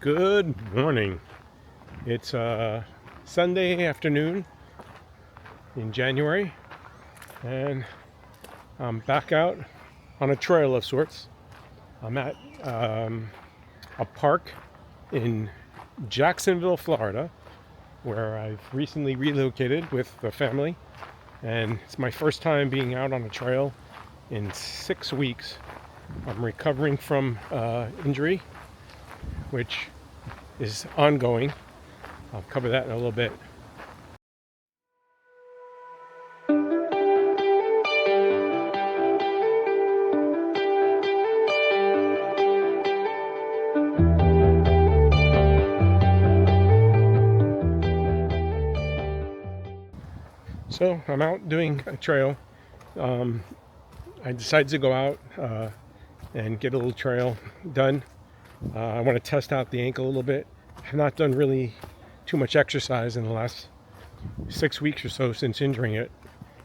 Good morning. It's Sunday afternoon in January, and I'm back out on a trail of sorts. I'm at a park in Jacksonville, Florida, where I've recently relocated with the family, and it's my first time being out on a trail in 6 weeks. I'm recovering from injury, which is ongoing. I'll cover that in a little bit. So I'm out doing a trail. I decided to go out and get a little trail done. I want to test out the ankle a little bit. I've not done really too much exercise in the last 6 weeks or so since injuring it,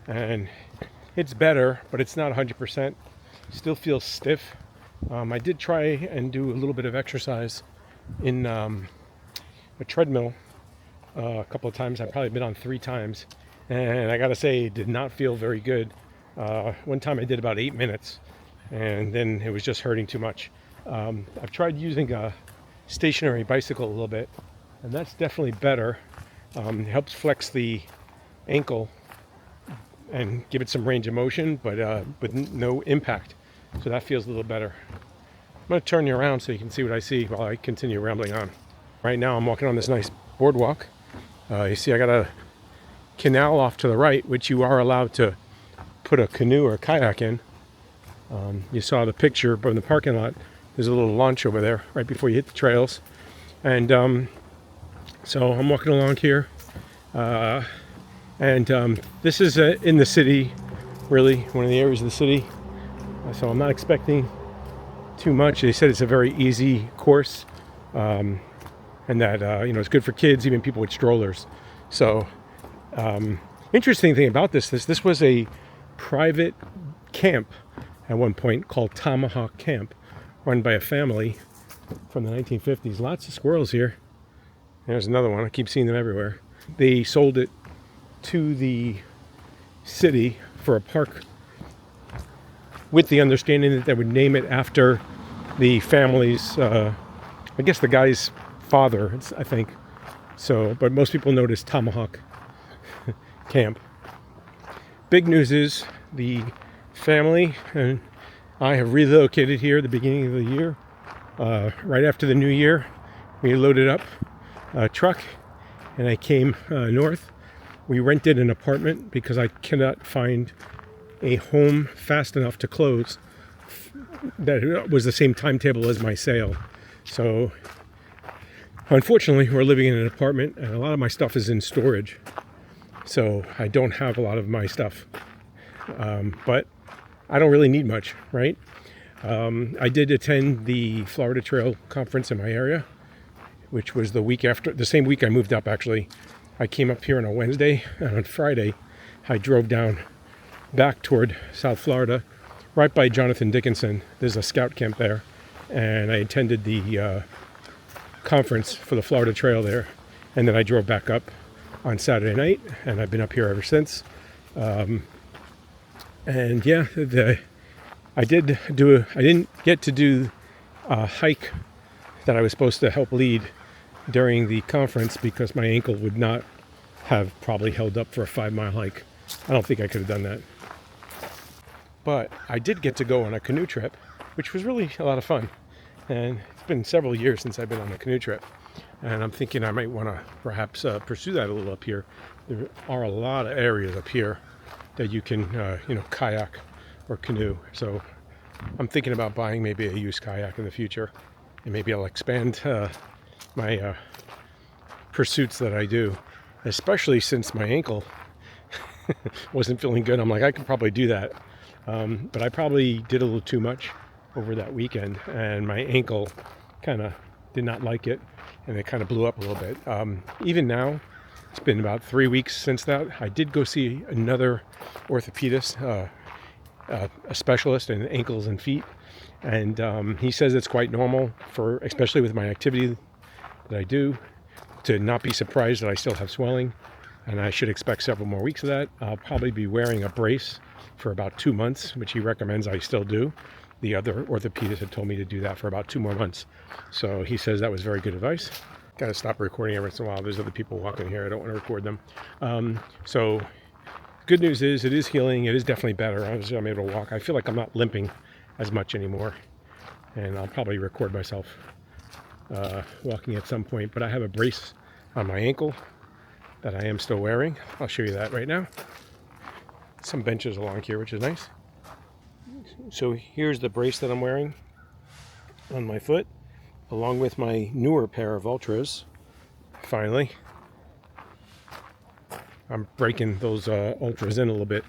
and it's better, but it's not 100%. Still feels stiff. I did try and do a little bit of exercise in a treadmill a couple of times. I've probably been on 3 times, and I gotta say, it did not feel very good. One time I did about 8 minutes, and then it was just hurting too much. I've tried using a stationary bicycle a little bit, and that's definitely better. It helps flex the ankle and give it some range of motion, but with no impact. So that feels a little better. I'm going to turn you around so you can see what I see while I continue rambling on. Right now I'm walking on this nice boardwalk. You see I got a canal off to the right, which you are allowed to put a canoe or a kayak in. You saw the picture from the parking lot. There's a little launch over there right before you hit the trails. And so I'm walking along here. This is in the city, really, one of the areas of the city. So I'm not expecting too much. They said it's a very easy course, and that it's good for kids, even people with strollers. So interesting thing about this was a private camp at one point called Tomahawk Camp, run by a family from the 1950s. Lots of squirrels here. There's another one. I keep seeing them everywhere. They sold it to the city for a park with the understanding that they would name it after the family's, I guess the guy's father, I think. So, but most people know it as Tomahawk Camp. Big news is the family and I have relocated here at the beginning of the year. Right after the new year, we loaded up a truck and I came north. We rented an apartment because I cannot find a home fast enough to close that was the same timetable as my sale. So unfortunately, we're living in an apartment and a lot of my stuff is in storage. So I don't have a lot of my stuff. But I don't really need much, right? I did attend the Florida Trail Conference in my area, which was the same week I moved up, actually. I came up here on a Wednesday, and on Friday, I drove down back toward South Florida, right by Jonathan Dickinson. There's a scout camp there, and I attended the conference for the Florida Trail there, and then I drove back up on Saturday night, and I've been up here ever since. And yeah, I didn't get to do a hike that I was supposed to help lead during the conference because my ankle would not have probably held up for a 5-mile hike. I don't think I could have done that. But I did get to go on a canoe trip, which was really a lot of fun. And it's been several years since I've been on a canoe trip. And I'm thinking I might want to perhaps pursue that a little up here. There are a lot of areas up here that you can, kayak or canoe. So I'm thinking about buying maybe a used kayak in the future. And maybe I'll expand my pursuits that I do, especially since my ankle wasn't feeling good. I'm like, I could probably do that. But I probably did a little too much over that weekend, and my ankle kind of did not like it, and it kind of blew up a little bit. Even now, it's been about 3 weeks since that. I did go see another orthopedist, a specialist in ankles and feet, and he says it's quite normal especially with my activity that I do, to not be surprised that I still have swelling, and I should expect several more weeks of that. I'll probably be wearing a brace for about 2 months, which he recommends I still do. The other orthopedist had told me to do that for about 2 more months. So he says that was very good advice. Got to stop recording every once in a while. There's other people walking here. I don't want to record them. So good news is it is healing. It is definitely better. I'm able to walk. I feel like I'm not limping as much anymore. And I'll probably record myself walking at some point. But I have a brace on my ankle that I am still wearing. I'll show you that right now. Some benches along here, which is nice. So here's the brace that I'm wearing on my foot, along with my newer pair of Ultras. Finally, I'm breaking those Ultras in a little bit.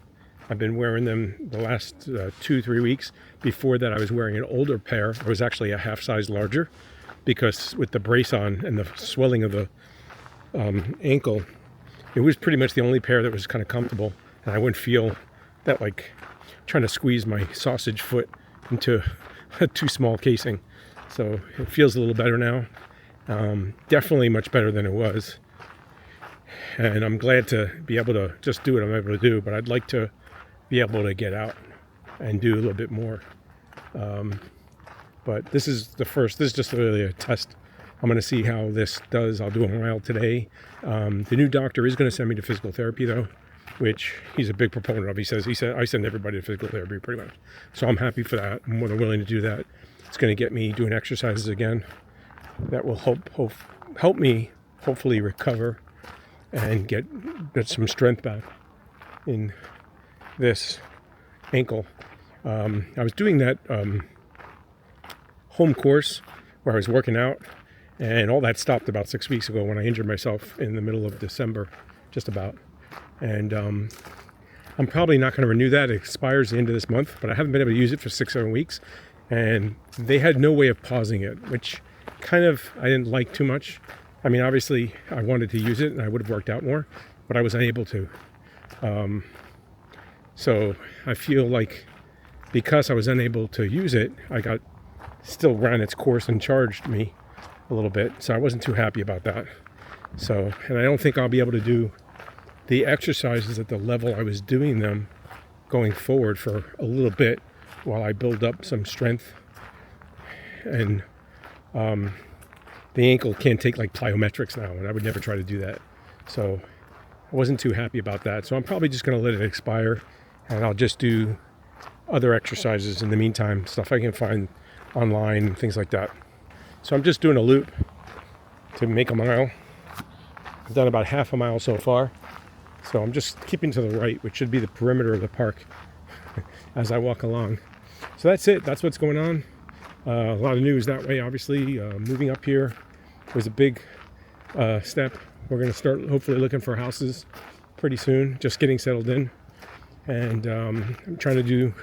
I've been wearing them the last 2-3 weeks. Before that, I was wearing an older pair. I was actually a half size larger, because with the brace on and the swelling of the ankle, it was pretty much the only pair that was kind of comfortable, and I wouldn't feel that like trying to squeeze my sausage foot into a too small casing. So it feels a little better now. Definitely much better than it was. And I'm glad to be able to just do what I'm able to do, but I'd like to be able to get out and do a little bit more. But this is just really a test. I'm going to see how this does. I'll do a mile today. The new doctor is going to send me to physical therapy though, which he's a big proponent of. He said I send everybody to physical therapy pretty much. So I'm happy for that. I'm more than willing to do that. It's going to get me doing exercises again. That will help me hopefully recover and get some strength back in this ankle. I was doing that home course where I was working out, and all that stopped about 6 weeks ago when I injured myself in the middle of December, just about. And I'm probably not going to renew that. It expires the end of this month, but I haven't been able to use it for 6-7 weeks. And they had no way of pausing it, which kind of I didn't like too much. I mean, obviously, I wanted to use it and I would have worked out more, but I was unable to. So I feel like because I was unable to use it, I still ran its course and charged me a little bit. So I wasn't too happy about that. So, and I don't think I'll be able to do the exercises at the level I was doing them going forward for a little bit while I build up some strength. And the ankle can't take like plyometrics now, and I would never try to do that. So I wasn't too happy about that. So I'm probably just going to let it expire, and I'll just do other exercises in the meantime, stuff I can find online and things like that. So I'm just doing a loop to make a mile. I've done about half a mile so far. So I'm just keeping to the right, which should be the perimeter of the park as I walk along. So that's it. That's what's going on. A lot of news that way, obviously. Moving up here was a big step. We're going to start hopefully looking for houses pretty soon, just getting settled in. And I'm trying to do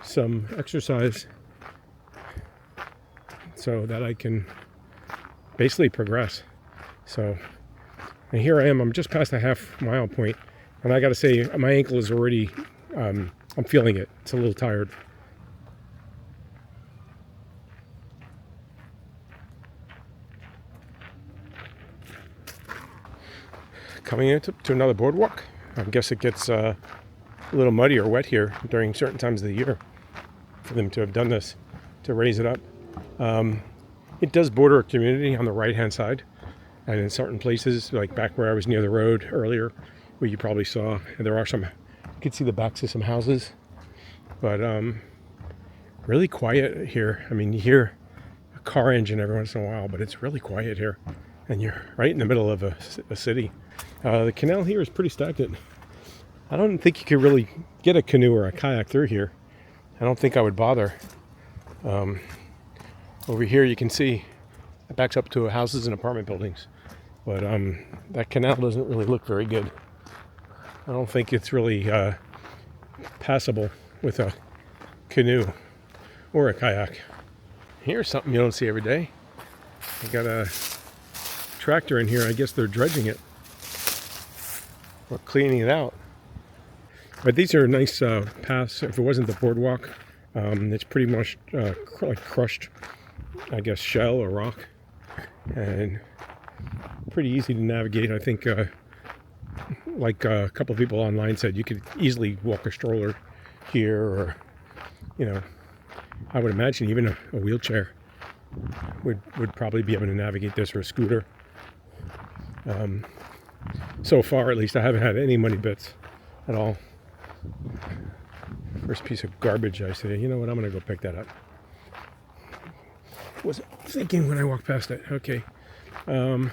some exercise so that I can basically progress. So, and here I am. I'm just past the half mile point, and I got to say my ankle is already, I'm feeling it. It's a little tired. Coming into another boardwalk. I guess it gets a little muddy or wet here during certain times of the year for them to have done this, to raise it up. It does border a community on the right-hand side, and in certain places, like back where I was near the road earlier, where you probably saw, there are some, you can see the backs of some houses, but really quiet here. I mean, you hear a car engine every once in a while, but it's really quiet here, and you're right in the middle of a city. The canal here is pretty stagnant. I don't think you could really get a canoe or a kayak through here. I don't think I would bother. Over here you can see it backs up to houses and apartment buildings, but that canal doesn't really look very good. I don't think it's really passable with a canoe or a kayak. Here's something you don't see every day. I got a tractor in here. I guess they're dredging it or cleaning it out. But these are nice paths. If it wasn't the boardwalk, it's pretty much like crushed, I guess, shell or rock. and pretty easy to navigate. I think like a couple of people online said, you could easily walk a stroller here, or I would imagine even a wheelchair would probably be able to navigate this, or a scooter. So far, at least, I haven't had any money bits at all. First piece of garbage, I say, you know what, I'm gonna go pick that up. Wasn't thinking when I walked past it. Okay, I'll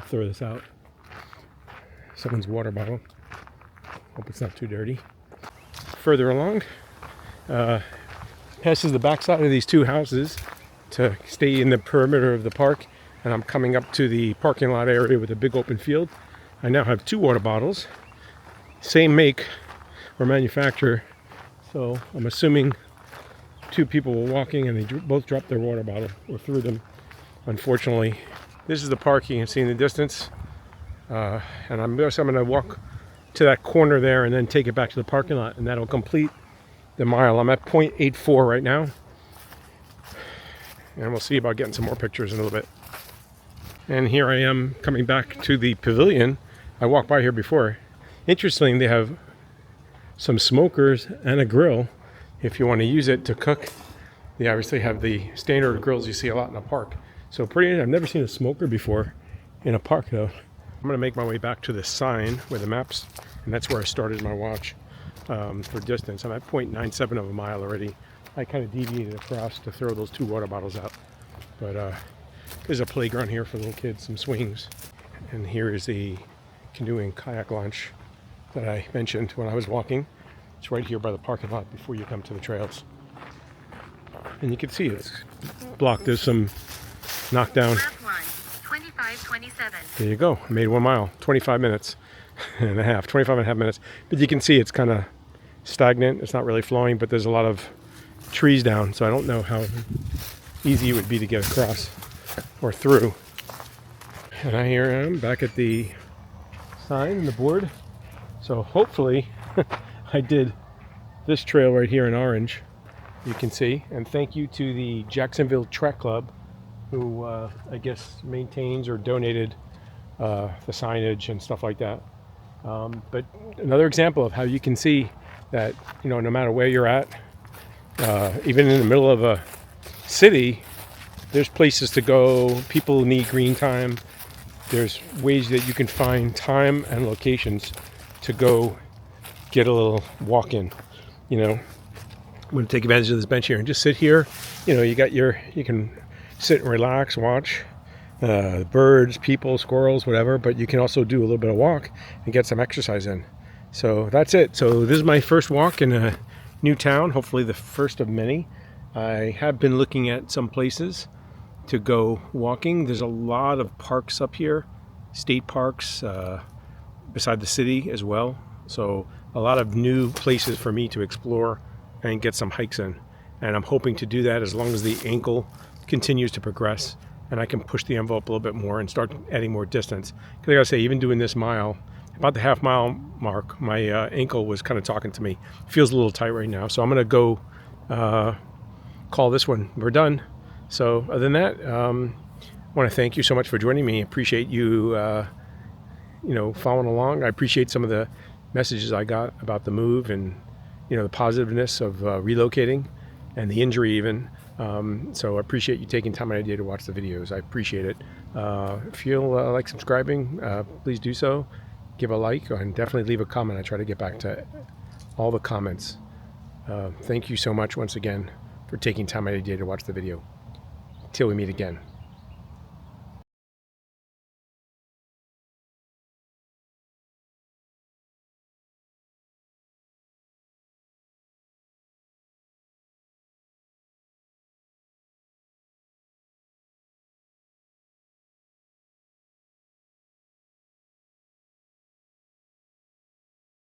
throw this out. Someone's water bottle. Hope it's not too dirty. Further along, passes the backside of these two houses to stay in the perimeter of the park, and I'm coming up to the parking lot area with a big open field. I now have two water bottles, same make or manufacturer, so I'm assuming two people were walking and they both dropped their water bottle or threw them. Unfortunately, this is the park. You can see in the distance, and I'm going to walk to that corner there and then take it back to the parking lot, and that'll complete the mile. I'm at 0.84 right now, and we'll see about getting some more pictures in a little bit. And here I am coming back to the pavilion. I walked by here before. Interestingly, they have some smokers and a grill if you want to use it to cook. They obviously have the standard grills you see a lot in a park. So pretty, I've never seen a smoker before in a park though. I'm gonna make my way back to the sign where the maps, and that's where I started my watch for distance. I'm at 0.97 of a mile already. I kind of deviated across to throw those two water bottles out. But there's a playground here for little kids, some swings. And here is the canoe and kayak launch that I mentioned when I was walking. It's right here by the parking lot before you come to the trails. And you can see it's blocked. There's some knockdown. 25:27. There you go. I made 1 mile, 25 minutes and a half, 25 and a half minutes. But you can see it's kind of stagnant. It's not really flowing, but there's a lot of trees down, so I don't know how easy it would be to get across or through. And here I am back at the sign and the board. So hopefully I did this trail right here in orange, you can see. And thank you to the Jacksonville Track Club, who I guess maintains or donated the signage and stuff like that. But another example of how you can see that, no matter where you're at, even in the middle of a city, there's places to go. People need green time. There's ways that you can find time and locations to go get a little walk in. I'm going to take advantage of this bench here and just sit here. You can sit and relax, watch birds, people, squirrels, whatever, but you can also do a little bit of walk and get some exercise in. So that's it. So this is my first walk in a new town, hopefully the first of many. I have been looking at some places to go walking. There's a lot of parks up here, state parks beside the city as well. So a lot of new places for me to explore and get some hikes in. And I'm hoping to do that as long as the ankle continues to progress and I can push the envelope a little bit more and start adding more distance. Because I gotta say, even doing this mile, about the half mile mark, my ankle was kind of talking to me. It feels a little tight right now. So I'm gonna go call this one. We're done. So other than that, I want to thank you so much for joining me. I appreciate you, following along. I appreciate some of the messages I got about the move and, the positiveness of relocating and the injury even. So I appreciate you taking time out of your day to watch the videos. I appreciate it. If you feel like subscribing, please do so. Give a like and definitely leave a comment. I try to get back to all the comments. Thank you so much once again for taking time out of your day to watch the video. Till we meet again.